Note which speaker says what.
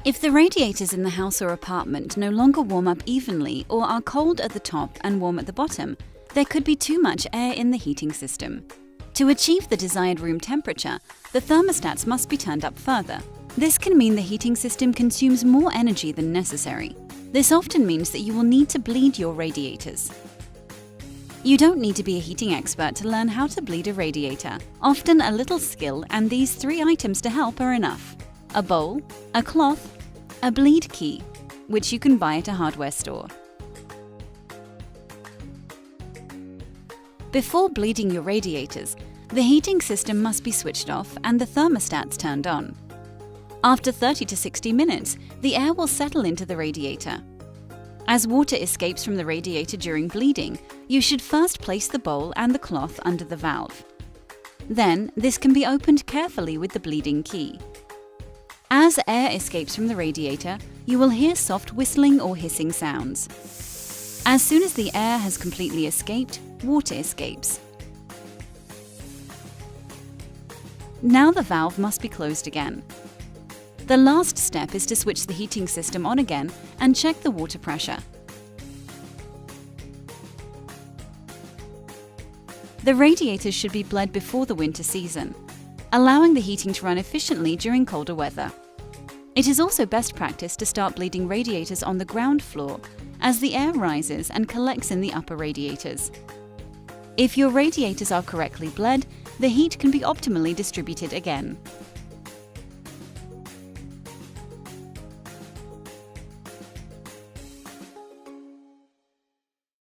Speaker 1: If the radiators in the house or apartment no longer warm up evenly or are cold at the top and warm at the bottom, there could be too much air in the heating system. To achieve the desired room temperature, the thermostats must be turned up further. This can mean the heating system consumes more energy than necessary. This often means that you will need to bleed your radiators. You don't need to be a heating expert to learn how to bleed a radiator. Often a little skill and these 3 items to help are enough: a bowl, a cloth, a bleed key, which you can buy at a hardware store. Before bleeding your radiators, the heating system must be switched off and the thermostats turned on. After 30 to 60 minutes, the air will settle into the radiator. As water escapes from the radiator during bleeding, you should first place the bowl and the cloth under the valve. Then, this can be opened carefully with the bleeding key. As air escapes from the radiator, you will hear soft whistling or hissing sounds. As soon as the air has completely escaped, water escapes. Now the valve must be closed again. The last step is to switch the heating system on again and check the water pressure. The radiators should be bled before the winter season, allowing the heating to run efficiently during colder weather. It is also best practice to start bleeding radiators on the ground floor as the air rises and collects in the upper radiators. If your radiators are correctly bled, the heat can be optimally distributed again.